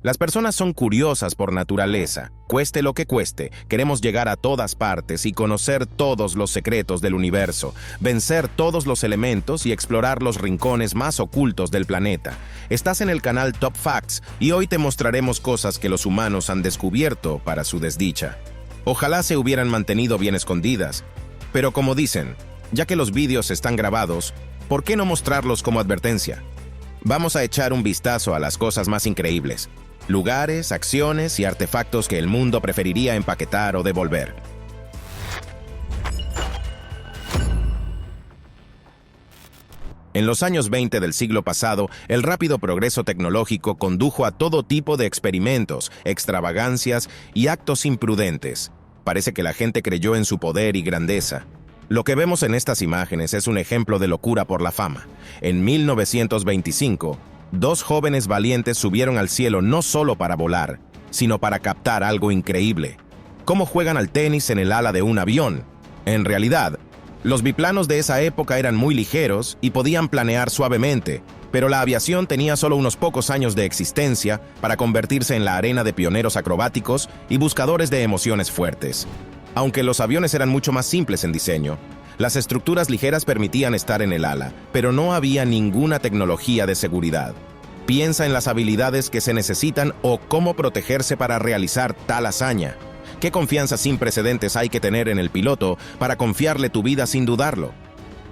Las personas son curiosas por naturaleza. Cueste lo que cueste, queremos llegar a todas partes y conocer todos los secretos del universo, vencer todos los elementos y explorar los rincones más ocultos del planeta. Estás en el canal Top Facts y hoy te mostraremos cosas que los humanos han descubierto para su desdicha. Ojalá se hubieran mantenido bien escondidas, pero como dicen, ya que los vídeos están grabados, ¿por qué no mostrarlos como advertencia? Vamos a echar un vistazo a las cosas más increíbles. Lugares, acciones y artefactos que el mundo preferiría empaquetar o devolver. En los años 20 del siglo pasado, el rápido progreso tecnológico condujo a todo tipo de experimentos, extravagancias y actos imprudentes. Parece que la gente creyó en su poder y grandeza. Lo que vemos en estas imágenes es un ejemplo de locura por la fama. En 1925, dos jóvenes valientes subieron al cielo no solo para volar, sino para captar algo increíble. ¿Cómo juegan al tenis en el ala de un avión? En realidad, los biplanos de esa época eran muy ligeros y podían planear suavemente, pero la aviación tenía solo unos pocos años de existencia para convertirse en la arena de pioneros acrobáticos y buscadores de emociones fuertes. Aunque los aviones eran mucho más simples en diseño, las estructuras ligeras permitían estar en el ala, pero no había ninguna tecnología de seguridad. Piensa en las habilidades que se necesitan o cómo protegerse para realizar tal hazaña. ¿Qué confianza sin precedentes hay que tener en el piloto para confiarle tu vida sin dudarlo?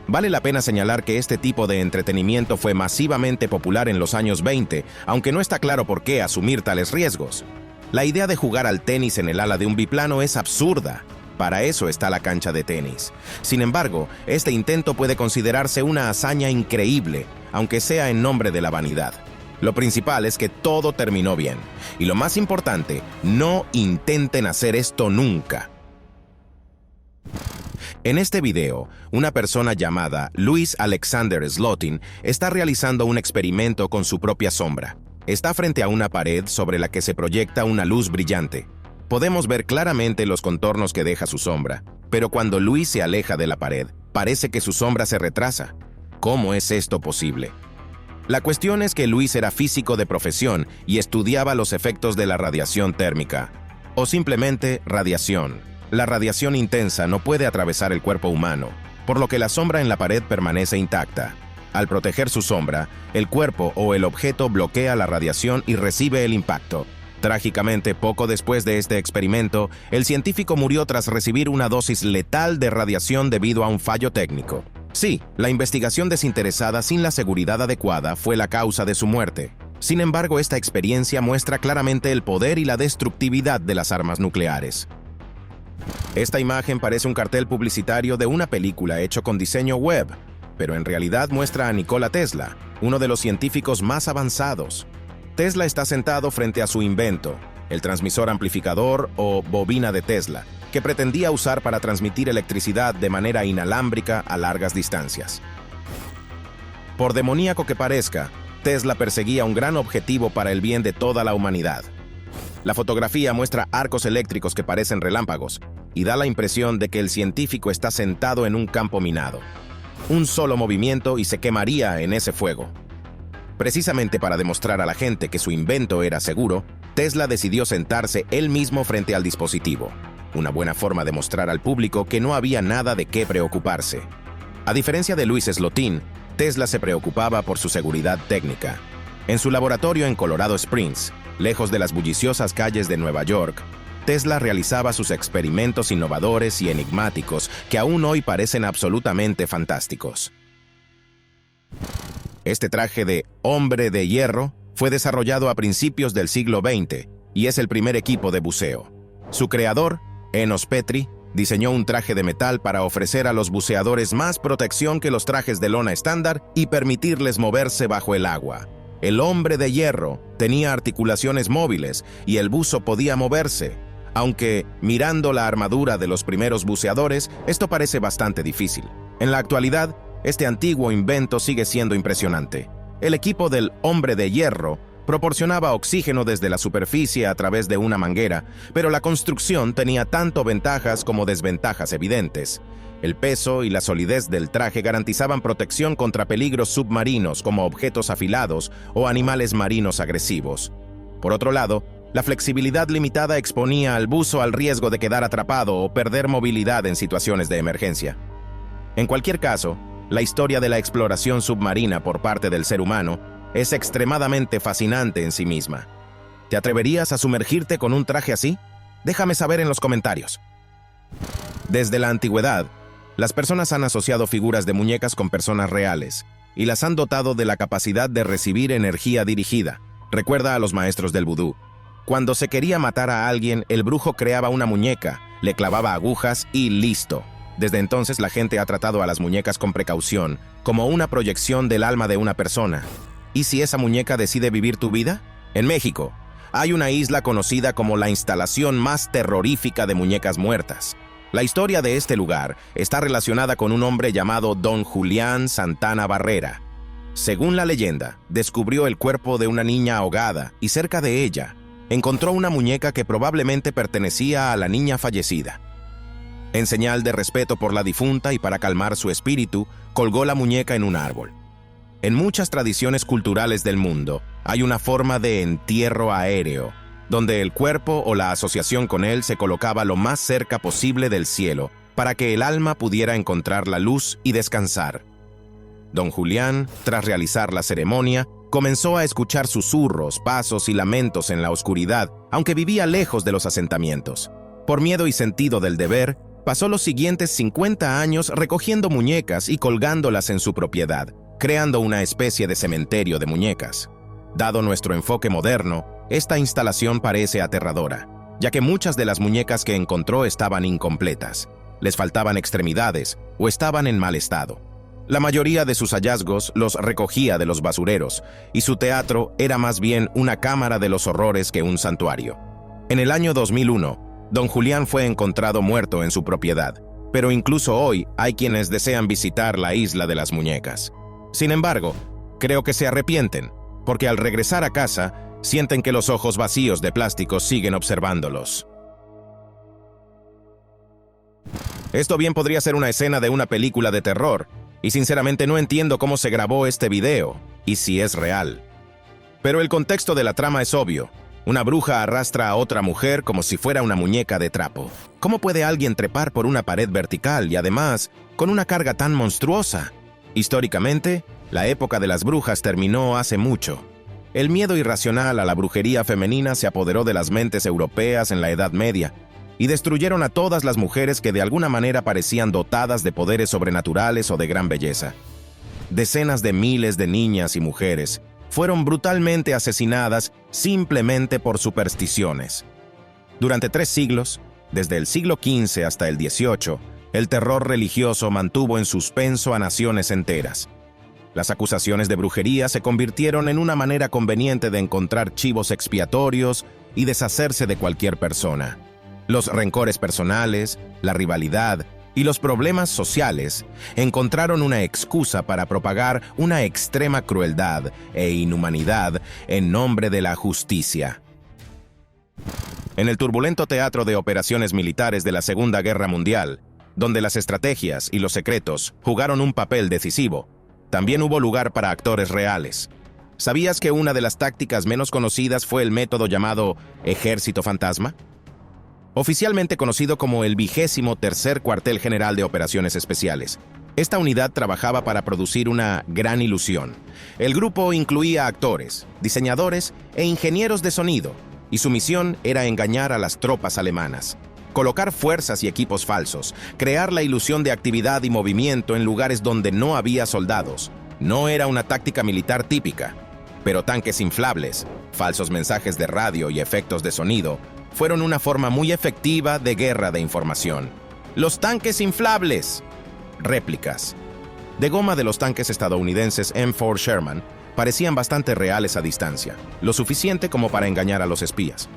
Vale la pena señalar que este tipo de entretenimiento fue masivamente popular en los años 20, aunque no está claro por qué asumir tales riesgos. La idea de jugar al tenis en el ala de un biplano es absurda. Para eso está la cancha de tenis. Sin embargo, este intento puede considerarse una hazaña increíble, aunque sea en nombre de la vanidad. Lo principal es que todo terminó bien. Y lo más importante, no intenten hacer esto nunca. En este video, una persona llamada Louis Alexander Slotin está realizando un experimento con su propia sombra. Está frente a una pared sobre la que se proyecta una luz brillante. Podemos ver claramente los contornos que deja su sombra, pero cuando Louis se aleja de la pared, parece que su sombra se retrasa. ¿Cómo es esto posible? La cuestión es que Louis era físico de profesión y estudiaba los efectos de la radiación térmica, o simplemente radiación. La radiación intensa no puede atravesar el cuerpo humano, por lo que la sombra en la pared permanece intacta. Al proteger su sombra, el cuerpo o el objeto bloquea la radiación y recibe el impacto. Trágicamente, poco después de este experimento, el científico murió tras recibir una dosis letal de radiación debido a un fallo técnico. Sí, la investigación desinteresada sin la seguridad adecuada fue la causa de su muerte. Sin embargo, esta experiencia muestra claramente el poder y la destructividad de las armas nucleares. Esta imagen parece un cartel publicitario de una película hecho con diseño web, pero en realidad muestra a Nikola Tesla, uno de los científicos más avanzados. Tesla está sentado frente a su invento, el transmisor amplificador o bobina de Tesla, que pretendía usar para transmitir electricidad de manera inalámbrica a largas distancias. Por demoníaco que parezca, Tesla perseguía un gran objetivo para el bien de toda la humanidad. La fotografía muestra arcos eléctricos que parecen relámpagos y da la impresión de que el científico está sentado en un campo minado. Un solo movimiento y se quemaría en ese fuego. Precisamente para demostrar a la gente que su invento era seguro, Tesla decidió sentarse él mismo frente al dispositivo. Una buena forma de mostrar al público que no había nada de qué preocuparse. A diferencia de Louis Slotin, Tesla se preocupaba por su seguridad técnica. En su laboratorio en Colorado Springs, lejos de las bulliciosas calles de Nueva York, Tesla realizaba sus experimentos innovadores y enigmáticos que aún hoy parecen absolutamente fantásticos. Este traje de hombre de hierro fue desarrollado a principios del siglo XX y es el primer equipo de buceo. Su creador, Enos Petri, diseñó un traje de metal para ofrecer a los buceadores más protección que los trajes de lona estándar y permitirles moverse bajo el agua. El hombre de hierro tenía articulaciones móviles y el buzo podía moverse, aunque, mirando la armadura de los primeros buceadores, esto parece bastante difícil. En la actualidad, este antiguo invento sigue siendo impresionante. El equipo del hombre de hierro proporcionaba oxígeno desde la superficie a través de una manguera, pero la construcción tenía tanto ventajas como desventajas evidentes. El peso y la solidez del traje garantizaban protección contra peligros submarinos como objetos afilados o animales marinos agresivos. Por otro lado, la flexibilidad limitada exponía al buzo al riesgo de quedar atrapado o perder movilidad en situaciones de emergencia. En cualquier caso, la historia de la exploración submarina por parte del ser humano es extremadamente fascinante en sí misma. ¿Te atreverías a sumergirte con un traje así? Déjame saber en los comentarios. Desde la antigüedad, las personas han asociado figuras de muñecas con personas reales y las han dotado de la capacidad de recibir energía dirigida. Recuerda a los maestros del vudú. Cuando se quería matar a alguien, el brujo creaba una muñeca, le clavaba agujas y listo. Desde entonces la gente ha tratado a las muñecas con precaución, como una proyección del alma de una persona. ¿Y si esa muñeca decide vivir tu vida? En México, hay una isla conocida como la instalación más terrorífica de muñecas muertas. La historia de este lugar está relacionada con un hombre llamado Don Julián Santana Barrera. Según la leyenda, descubrió el cuerpo de una niña ahogada y cerca de ella encontró una muñeca que probablemente pertenecía a la niña fallecida. En señal de respeto por la difunta y para calmar su espíritu, colgó la muñeca en un árbol. En muchas tradiciones culturales del mundo, hay una forma de entierro aéreo, donde el cuerpo o la asociación con él se colocaba lo más cerca posible del cielo, para que el alma pudiera encontrar la luz y descansar. Don Julián, tras realizar la ceremonia, comenzó a escuchar susurros, pasos y lamentos en la oscuridad, aunque vivía lejos de los asentamientos. Por miedo y sentido del deber, pasó los siguientes 50 años recogiendo muñecas y colgándolas en su propiedad, creando una especie de cementerio de muñecas. Dado nuestro enfoque moderno, esta instalación parece aterradora, ya que muchas de las muñecas que encontró estaban incompletas, les faltaban extremidades o estaban en mal estado. La mayoría de sus hallazgos los recogía de los basureros, y su teatro era más bien una cámara de los horrores que un santuario. En el año 2001, Don Julián fue encontrado muerto en su propiedad, pero incluso hoy hay quienes desean visitar la isla de las muñecas. Sin embargo, creo que se arrepienten, porque al regresar a casa, sienten que los ojos vacíos de plástico siguen observándolos. Esto bien podría ser una escena de una película de terror, y sinceramente no entiendo cómo se grabó este video, y si es real. Pero el contexto de la trama es obvio. Una bruja arrastra a otra mujer como si fuera una muñeca de trapo. ¿Cómo puede alguien trepar por una pared vertical y además con una carga tan monstruosa? Históricamente, la época de las brujas terminó hace mucho. El miedo irracional a la brujería femenina se apoderó de las mentes europeas en la Edad Media, y destruyeron a todas las mujeres que de alguna manera parecían dotadas de poderes sobrenaturales o de gran belleza. Decenas de miles de niñas y mujeres fueron brutalmente asesinadas simplemente por supersticiones. Durante 3 siglos, desde el siglo XV hasta el XVIII, el terror religioso mantuvo en suspenso a naciones enteras. Las acusaciones de brujería se convirtieron en una manera conveniente de encontrar chivos expiatorios y deshacerse de cualquier persona. Los rencores personales, la rivalidad y los problemas sociales encontraron una excusa para propagar una extrema crueldad e inhumanidad en nombre de la justicia. En el turbulento teatro de operaciones militares de la Segunda Guerra Mundial, donde las estrategias y los secretos jugaron un papel decisivo, también hubo lugar para actores reales. ¿Sabías que una de las tácticas menos conocidas fue el método llamado Ejército Fantasma? Oficialmente conocido como el 23º Cuartel General de Operaciones Especiales. Esta unidad trabajaba para producir una gran ilusión. El grupo incluía actores, diseñadores e ingenieros de sonido, y su misión era engañar a las tropas alemanas, colocar fuerzas y equipos falsos, crear la ilusión de actividad y movimiento en lugares donde no había soldados. No era una táctica militar típica, pero tanques inflables, falsos mensajes de radio y efectos de sonido fueron una forma muy efectiva de guerra de información. Los tanques inflables. Réplicas de goma de los tanques estadounidenses M4 Sherman parecían bastante reales a distancia, lo suficiente como para engañar a los espías.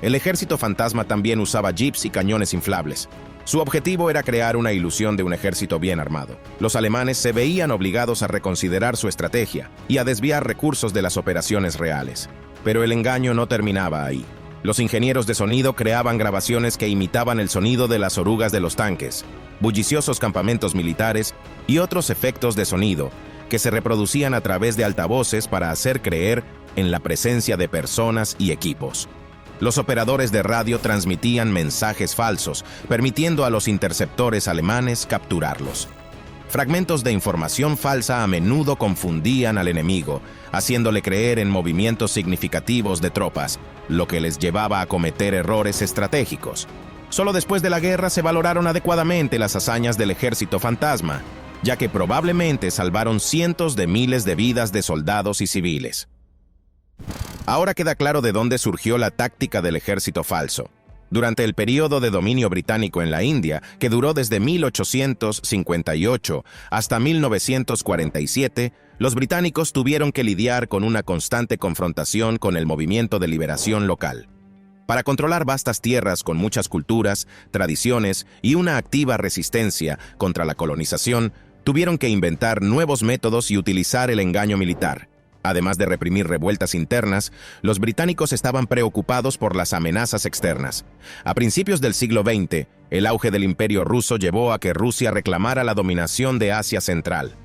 El ejército fantasma también usaba jeeps y cañones inflables. Su objetivo era crear una ilusión de un ejército bien armado. Los alemanes se veían obligados a reconsiderar su estrategia y a desviar recursos de las operaciones reales. Pero el engaño no terminaba ahí. Los ingenieros de sonido creaban grabaciones que imitaban el sonido de las orugas de los tanques, bulliciosos campamentos militares y otros efectos de sonido que se reproducían a través de altavoces para hacer creer en la presencia de personas y equipos. Los operadores de radio transmitían mensajes falsos, permitiendo a los interceptores alemanes capturarlos. Fragmentos de información falsa a menudo confundían al enemigo, haciéndole creer en movimientos significativos de tropas, lo que les llevaba a cometer errores estratégicos. Solo después de la guerra se valoraron adecuadamente las hazañas del ejército fantasma, ya que probablemente salvaron cientos de miles de vidas de soldados y civiles. Ahora queda claro de dónde surgió la táctica del ejército falso. Durante el período de dominio británico en la India, que duró desde 1858 hasta 1947, los británicos tuvieron que lidiar con una constante confrontación con el movimiento de liberación local. Para controlar vastas tierras con muchas culturas, tradiciones y una activa resistencia contra la colonización, tuvieron que inventar nuevos métodos y utilizar el engaño militar. Además de reprimir revueltas internas, los británicos estaban preocupados por las amenazas externas. A principios del siglo XX, el auge del Imperio ruso llevó a que Rusia reclamara la dominación de Asia Central.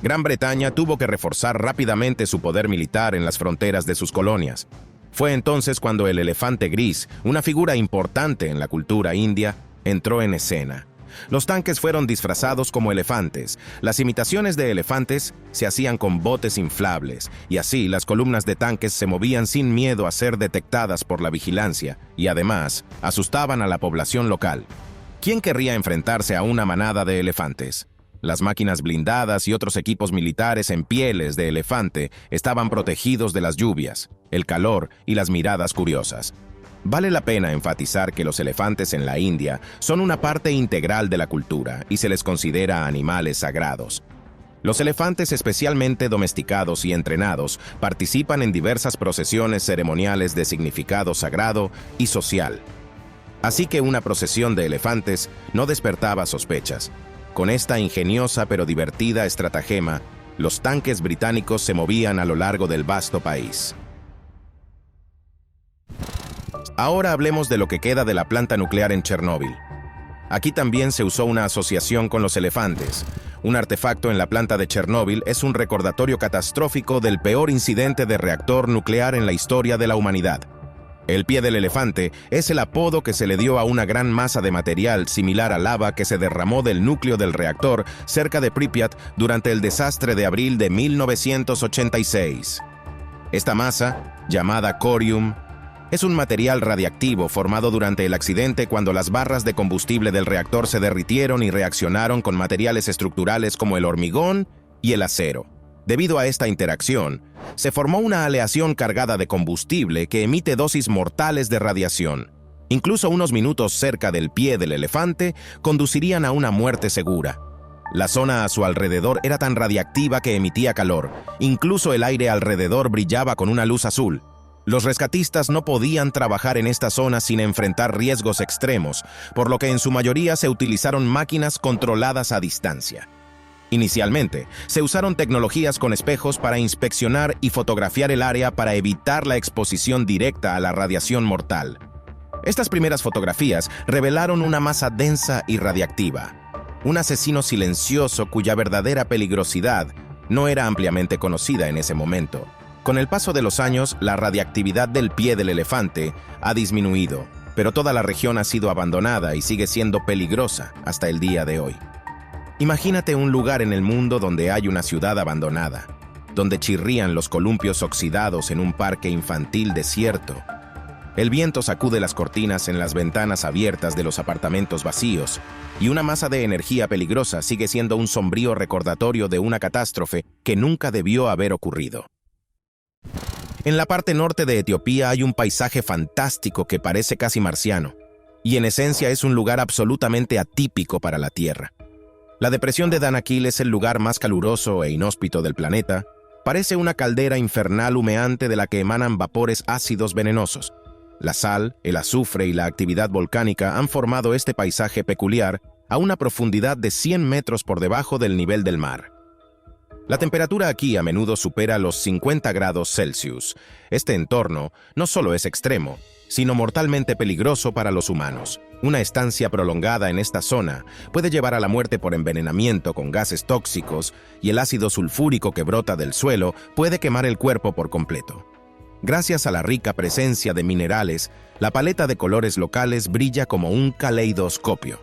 Gran Bretaña tuvo que reforzar rápidamente su poder militar en las fronteras de sus colonias. Fue entonces cuando el elefante gris, una figura importante en la cultura india, entró en escena. Los tanques fueron disfrazados como elefantes. Las imitaciones de elefantes se hacían con botes inflables, y así las columnas de tanques se movían sin miedo a ser detectadas por la vigilancia, y además asustaban a la población local. ¿Quién querría enfrentarse a una manada de elefantes? Las máquinas blindadas y otros equipos militares en pieles de elefante estaban protegidos de las lluvias, el calor y las miradas curiosas. Vale la pena enfatizar que los elefantes en la India son una parte integral de la cultura y se les considera animales sagrados. Los elefantes especialmente domesticados y entrenados participan en diversas procesiones ceremoniales de significado sagrado y social. Así que una procesión de elefantes no despertaba sospechas. Con esta ingeniosa pero divertida estratagema, los tanques británicos se movían a lo largo del vasto país. Ahora hablemos de lo que queda de la planta nuclear en Chernóbil. Aquí también se usó una asociación con los elefantes. Un artefacto en la planta de Chernóbil es un recordatorio catastrófico del peor incidente de reactor nuclear en la historia de la humanidad. El pie del elefante es el apodo que se le dio a una gran masa de material similar a lava que se derramó del núcleo del reactor cerca de Pripyat durante el desastre de abril de 1986. Esta masa, llamada corium, es un material radiactivo formado durante el accidente cuando las barras de combustible del reactor se derritieron y reaccionaron con materiales estructurales como el hormigón y el acero. Debido a esta interacción, se formó una aleación cargada de combustible que emite dosis mortales de radiación. Incluso unos minutos cerca del pie del elefante conducirían a una muerte segura. La zona a su alrededor era tan radiactiva que emitía calor. Incluso el aire alrededor brillaba con una luz azul. Los rescatistas no podían trabajar en esta zona sin enfrentar riesgos extremos, por lo que en su mayoría se utilizaron máquinas controladas a distancia. Inicialmente, se usaron tecnologías con espejos para inspeccionar y fotografiar el área para evitar la exposición directa a la radiación mortal. Estas primeras fotografías revelaron una masa densa y radiactiva, un asesino silencioso cuya verdadera peligrosidad no era ampliamente conocida en ese momento. Con el paso de los años, la radiactividad del pie del elefante ha disminuido, pero toda la región ha sido abandonada y sigue siendo peligrosa hasta el día de hoy. Imagínate un lugar en el mundo donde hay una ciudad abandonada, donde chirrían los columpios oxidados en un parque infantil desierto. El viento sacude las cortinas en las ventanas abiertas de los apartamentos vacíos, y una masa de energía peligrosa sigue siendo un sombrío recordatorio de una catástrofe que nunca debió haber ocurrido. En la parte norte de Etiopía hay un paisaje fantástico que parece casi marciano, y en esencia es un lugar absolutamente atípico para la Tierra. La depresión de Danakil es el lugar más caluroso e inhóspito del planeta. Parece una caldera infernal humeante de la que emanan vapores ácidos venenosos. La sal, el azufre y la actividad volcánica han formado este paisaje peculiar a una profundidad de 100 metros por debajo del nivel del mar. La temperatura aquí a menudo supera los 50 grados Celsius. Este entorno no solo es extremo, sino mortalmente peligroso para los humanos. Una estancia prolongada en esta zona puede llevar a la muerte por envenenamiento con gases tóxicos, y el ácido sulfúrico que brota del suelo puede quemar el cuerpo por completo. Gracias a la rica presencia de minerales, la paleta de colores locales brilla como un caleidoscopio.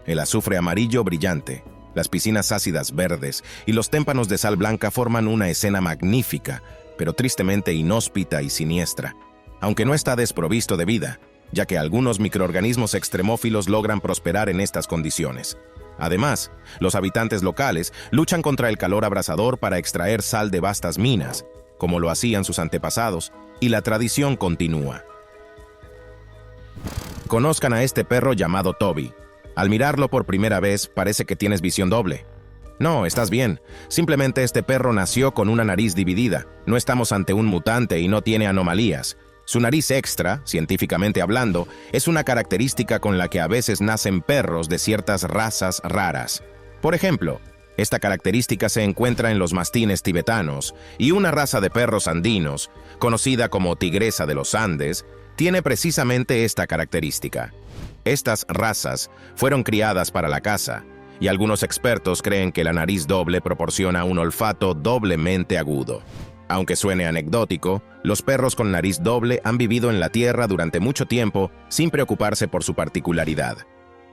El azufre amarillo brillante, las piscinas ácidas verdes y los témpanos de sal blanca forman una escena magnífica, pero tristemente inhóspita y siniestra, aunque no está desprovisto de vida, ya que algunos microorganismos extremófilos logran prosperar en estas condiciones. Además, los habitantes locales luchan contra el calor abrasador para extraer sal de vastas minas, como lo hacían sus antepasados, y la tradición continúa. Conozcan a este perro llamado Toby. Al mirarlo por primera vez, parece que tienes visión doble. No, estás bien. Simplemente este perro nació con una nariz dividida. No estamos ante un mutante y no tiene anomalías. Su nariz extra, científicamente hablando, es una característica con la que a veces nacen perros de ciertas razas raras. Por ejemplo, esta característica se encuentra en los mastines tibetanos, y una raza de perros andinos, conocida como tigresa de los Andes, tiene precisamente esta característica. Estas razas fueron criadas para la caza, y algunos expertos creen que la nariz doble proporciona un olfato doblemente agudo. Aunque suene anecdótico, los perros con nariz doble han vivido en la Tierra durante mucho tiempo sin preocuparse por su particularidad.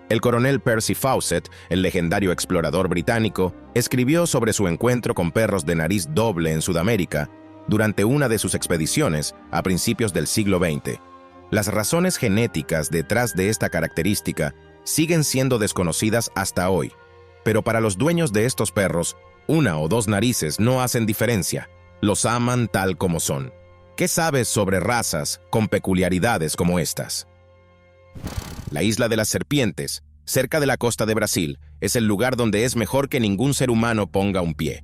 El coronel Percy Fawcett, el legendario explorador británico, escribió sobre su encuentro con perros de nariz doble en Sudamérica durante una de sus expediciones a principios del siglo XX. Las razones genéticas detrás de esta característica siguen siendo desconocidas hasta hoy, pero para los dueños de estos perros, una o dos narices no hacen diferencia. Los aman tal como son. ¿Qué sabes sobre razas con peculiaridades como estas? La isla de las serpientes, cerca de la costa de Brasil, es el lugar donde es mejor que ningún ser humano ponga un pie.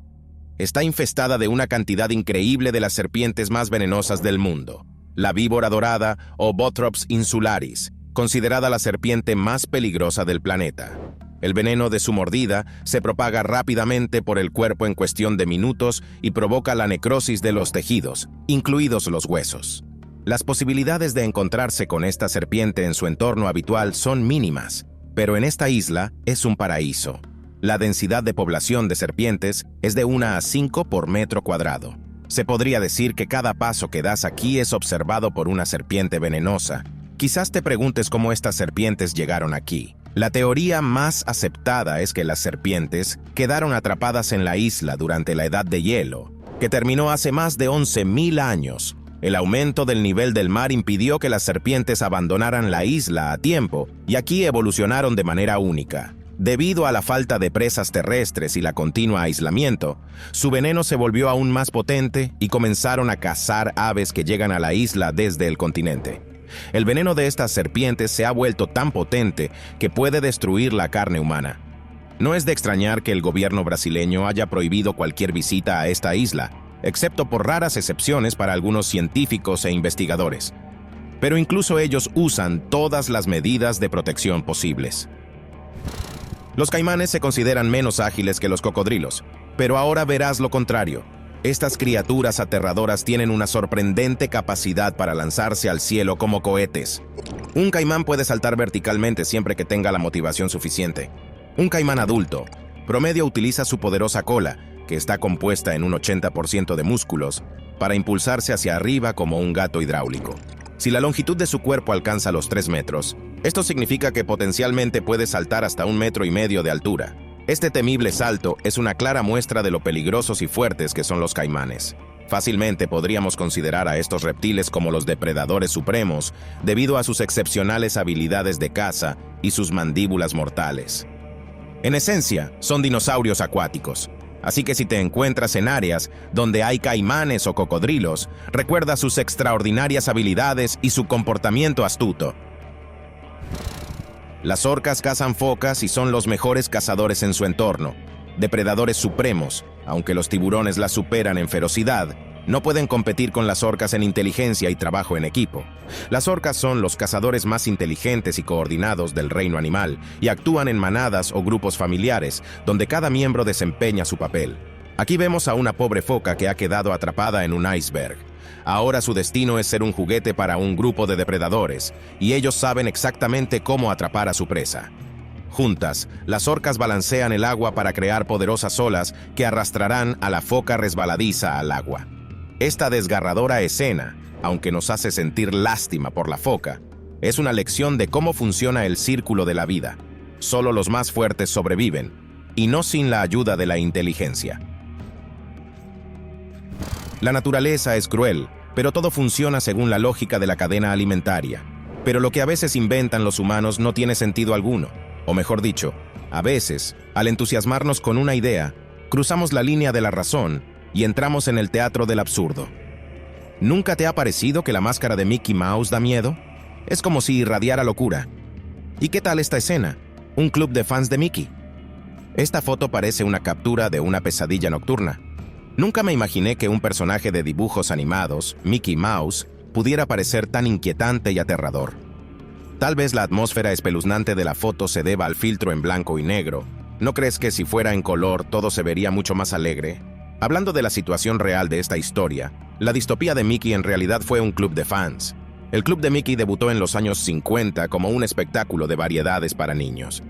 Está infestada de una cantidad increíble de las serpientes más venenosas del mundo. La víbora dorada o Bothrops insularis, considerada la serpiente más peligrosa del planeta. El veneno de su mordida se propaga rápidamente por el cuerpo en cuestión de minutos y provoca la necrosis de los tejidos, incluidos los huesos. Las posibilidades de encontrarse con esta serpiente en su entorno habitual son mínimas, pero en esta isla es un paraíso. La densidad de población de serpientes es de 1 a 5 por metro cuadrado. Se podría decir que cada paso que das aquí es observado por una serpiente venenosa. Quizás te preguntes cómo estas serpientes llegaron aquí. La teoría más aceptada es que las serpientes quedaron atrapadas en la isla durante la Edad de Hielo, que terminó hace más de 11.000 años. El aumento del nivel del mar impidió que las serpientes abandonaran la isla a tiempo, y aquí evolucionaron de manera única. Debido a la falta de presas terrestres y la continua aislamiento, su veneno se volvió aún más potente y comenzaron a cazar aves que llegan a la isla desde el continente. El veneno de estas serpientes se ha vuelto tan potente que puede destruir la carne humana. No es de extrañar que el gobierno brasileño haya prohibido cualquier visita a esta isla, excepto por raras excepciones para algunos científicos e investigadores. Pero incluso ellos usan todas las medidas de protección posibles. Los caimanes se consideran menos ágiles que los cocodrilos, pero ahora verás lo contrario. Estas criaturas aterradoras tienen una sorprendente capacidad para lanzarse al cielo como cohetes. Un caimán puede saltar verticalmente siempre que tenga la motivación suficiente. Un caimán adulto, promedio, utiliza su poderosa cola, que está compuesta en un 80% de músculos, para impulsarse hacia arriba como un gato hidráulico. Si la longitud de su cuerpo alcanza los 3 metros, esto significa que potencialmente puede saltar hasta 1,5 metros de altura. Este temible salto es una clara muestra de lo peligrosos y fuertes que son los caimanes. Fácilmente podríamos considerar a estos reptiles como los depredadores supremos, debido a sus excepcionales habilidades de caza y sus mandíbulas mortales. En esencia, son dinosaurios acuáticos. Así que si te encuentras en áreas donde hay caimanes o cocodrilos, recuerda sus extraordinarias habilidades y su comportamiento astuto. Las orcas cazan focas y son los mejores cazadores en su entorno. Depredadores supremos, aunque los tiburones las superan en ferocidad, no pueden competir con las orcas en inteligencia y trabajo en equipo. Las orcas son los cazadores más inteligentes y coordinados del reino animal y actúan en manadas o grupos familiares, donde cada miembro desempeña su papel. Aquí vemos a una pobre foca que ha quedado atrapada en un iceberg. Ahora su destino es ser un juguete para un grupo de depredadores, y ellos saben exactamente cómo atrapar a su presa. Juntas, las orcas balancean el agua para crear poderosas olas que arrastrarán a la foca resbaladiza al agua. Esta desgarradora escena aunque nos hace sentir lástima por la foca, es una lección de cómo funciona el círculo de la vida. Solo los más fuertes sobreviven, y no sin la ayuda de la inteligencia. La naturaleza es cruel, pero todo funciona según la lógica de la cadena alimentaria. Pero lo que a veces inventan los humanos no tiene sentido alguno. O mejor dicho, a veces, al entusiasmarnos con una idea, cruzamos la línea de la razón y entramos en el teatro del absurdo. ¿Nunca te ha parecido que la máscara de Mickey Mouse da miedo? Es como si irradiara locura. ¿Y qué tal esta escena? Un club de fans de Mickey. Esta foto parece una captura de una pesadilla nocturna. Nunca me imaginé que un personaje de dibujos animados, Mickey Mouse, pudiera parecer tan inquietante y aterrador. Tal vez la atmósfera espeluznante de la foto se deba al filtro en blanco y negro. ¿No crees que si fuera en color todo se vería mucho más alegre? Hablando de la situación real de esta historia, la distopía de Mickey en realidad fue un club de fans. El club de Mickey debutó en los años 50 como un espectáculo de variedades para niños.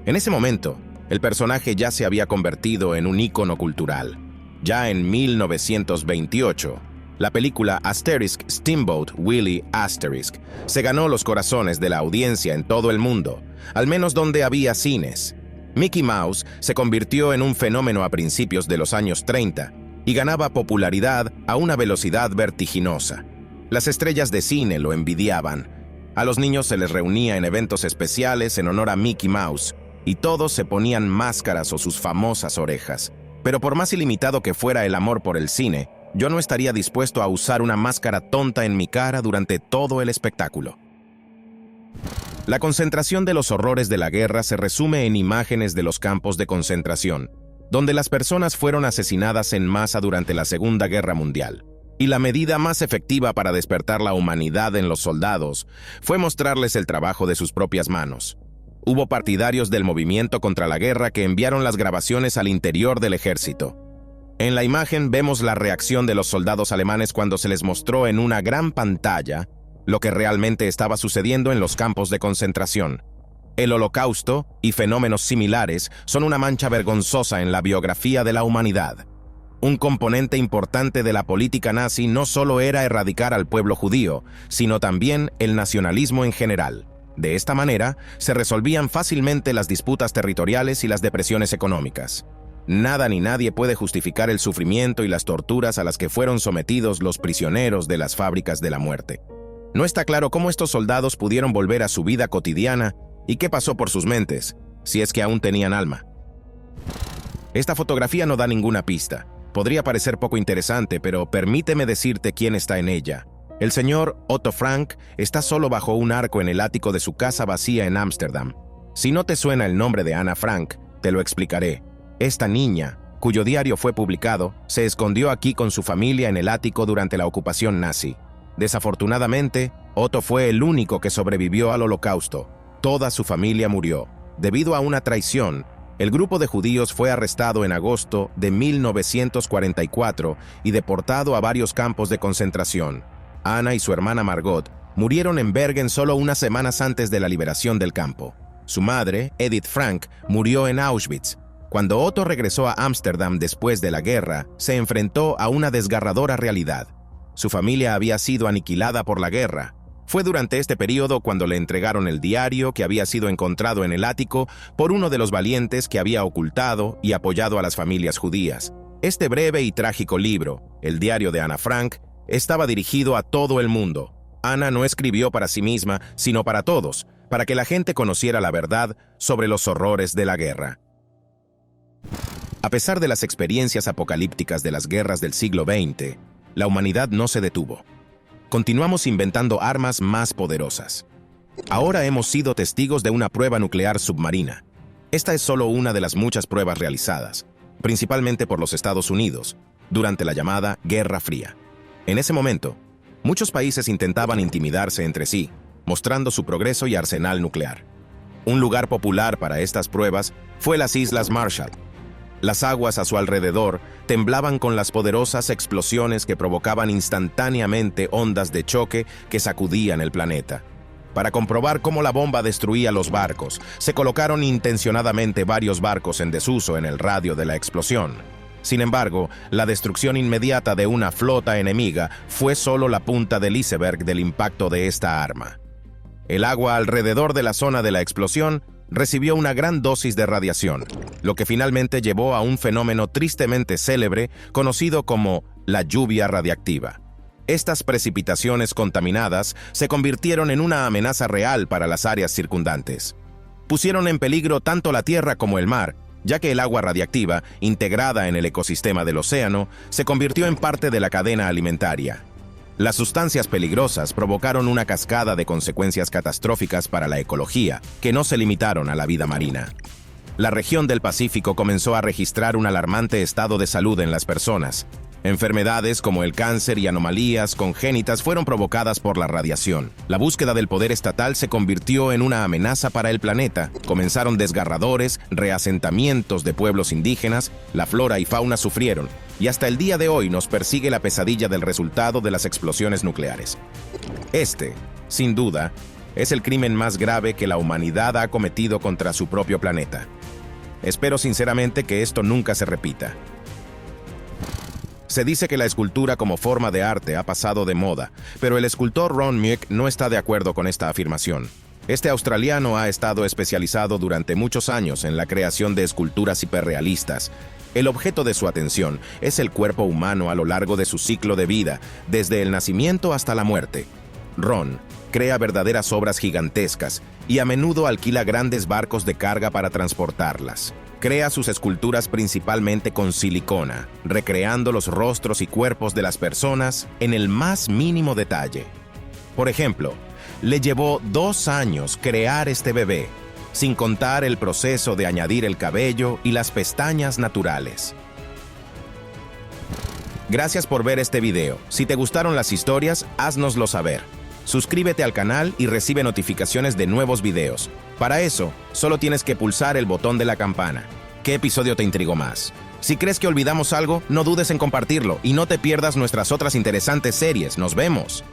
En ese momento, el personaje ya se había convertido en un ícono cultural. Ya en 1928, la película Asterisk Steamboat Willie Asterisk se ganó los corazones de la audiencia en todo el mundo, al menos donde había cines. Mickey Mouse se convirtió en un fenómeno a principios de los años 30 y ganaba popularidad a una velocidad vertiginosa. Las estrellas de cine lo envidiaban. A los niños se les reunía en eventos especiales en honor a Mickey Mouse, y todos se ponían máscaras o sus famosas orejas. Pero por más ilimitado que fuera el amor por el cine, yo no estaría dispuesto a usar una máscara tonta en mi cara durante todo el espectáculo. La concentración de los horrores de la guerra se resume en imágenes de los campos de concentración, donde las personas fueron asesinadas en masa durante la Segunda Guerra Mundial. Y la medida más efectiva para despertar la humanidad en los soldados fue mostrarles el trabajo de sus propias manos. Hubo partidarios del movimiento contra la guerra que enviaron las grabaciones al interior del ejército. En la imagen vemos la reacción de los soldados alemanes cuando se les mostró en una gran pantalla lo que realmente estaba sucediendo en los campos de concentración. El Holocausto y fenómenos similares son una mancha vergonzosa en la biografía de la humanidad. Un componente importante de la política nazi no solo era erradicar al pueblo judío, sino también el nacionalismo en general. De esta manera, se resolvían fácilmente las disputas territoriales y las depresiones económicas. Nada ni nadie puede justificar el sufrimiento y las torturas a las que fueron sometidos los prisioneros de las fábricas de la muerte. No está claro cómo estos soldados pudieron volver a su vida cotidiana y qué pasó por sus mentes, si es que aún tenían alma. Esta fotografía no da ninguna pista. Podría parecer poco interesante, pero permíteme decirte quién está en ella. El señor Otto Frank está solo bajo un arco en el ático de su casa vacía en Ámsterdam. Si no te suena el nombre de Ana Frank, te lo explicaré. Esta niña, cuyo diario fue publicado, se escondió aquí con su familia en el ático durante la ocupación nazi. Desafortunadamente, Otto fue el único que sobrevivió al Holocausto. Toda su familia murió. Debido a una traición, el grupo de judíos fue arrestado en agosto de 1944 y deportado a varios campos de concentración. Ana y su hermana Margot murieron en Bergen solo unas semanas antes de la liberación del campo. Su madre, Edith Frank, murió en Auschwitz. Cuando Otto regresó a Ámsterdam después de la guerra, se enfrentó a una desgarradora realidad. Su familia había sido aniquilada por la guerra. Fue durante este periodo cuando le entregaron el diario que había sido encontrado en el ático por uno de los valientes que había ocultado y apoyado a las familias judías. Este breve y trágico libro, el diario de Ana Frank, estaba dirigido a todo el mundo. Ana no escribió para sí misma, sino para todos, para que la gente conociera la verdad sobre los horrores de la guerra. A pesar de las experiencias apocalípticas de las guerras del siglo XX, la humanidad no se detuvo. Continuamos inventando armas más poderosas. Ahora hemos sido testigos de una prueba nuclear submarina. Esta es solo una de las muchas pruebas realizadas, principalmente por los Estados Unidos, durante la llamada Guerra Fría. En ese momento, muchos países intentaban intimidarse entre sí, mostrando su progreso y arsenal nuclear. Un lugar popular para estas pruebas fue las Islas Marshall. Las aguas a su alrededor temblaban con las poderosas explosiones que provocaban instantáneamente ondas de choque que sacudían el planeta. Para comprobar cómo la bomba destruía los barcos, se colocaron intencionadamente varios barcos en desuso en el radio de la explosión. Sin embargo, la destrucción inmediata de una flota enemiga fue solo la punta del iceberg del impacto de esta arma. El agua alrededor de la zona de la explosión recibió una gran dosis de radiación, lo que finalmente llevó a un fenómeno tristemente célebre conocido como la lluvia radiactiva. Estas precipitaciones contaminadas se convirtieron en una amenaza real para las áreas circundantes. Pusieron en peligro tanto la tierra como el mar, ya que el agua radiactiva, integrada en el ecosistema del océano, se convirtió en parte de la cadena alimentaria. Las sustancias peligrosas provocaron una cascada de consecuencias catastróficas para la ecología, que no se limitaron a la vida marina. La región del Pacífico comenzó a registrar un alarmante estado de salud en las personas. Enfermedades como el cáncer y anomalías congénitas fueron provocadas por la radiación. La búsqueda del poder estatal se convirtió en una amenaza para el planeta. Comenzaron desgarradores, reasentamientos de pueblos indígenas, la flora y fauna sufrieron, y hasta el día de hoy nos persigue la pesadilla del resultado de las explosiones nucleares. Este, sin duda, es el crimen más grave que la humanidad ha cometido contra su propio planeta. Espero sinceramente que esto nunca se repita. Se dice que la escultura como forma de arte ha pasado de moda, pero el escultor Ron Mueck no está de acuerdo con esta afirmación. Este australiano ha estado especializado durante muchos años en la creación de esculturas hiperrealistas. El objeto de su atención es el cuerpo humano a lo largo de su ciclo de vida, desde el nacimiento hasta la muerte. Ron crea verdaderas obras gigantescas y a menudo alquila grandes barcos de carga para transportarlas. Crea sus esculturas principalmente con silicona, recreando los rostros y cuerpos de las personas en el más mínimo detalle. Por ejemplo, le llevó 2 años crear este bebé, sin contar el proceso de añadir el cabello y las pestañas naturales. Gracias por ver este video. Si te gustaron las historias, háznoslo saber. Suscríbete al canal y recibe notificaciones de nuevos videos. Para eso, solo tienes que pulsar el botón de la campana. ¿Qué episodio te intrigó más? Si crees que olvidamos algo, no dudes en compartirlo y no te pierdas nuestras otras interesantes series. ¡Nos vemos!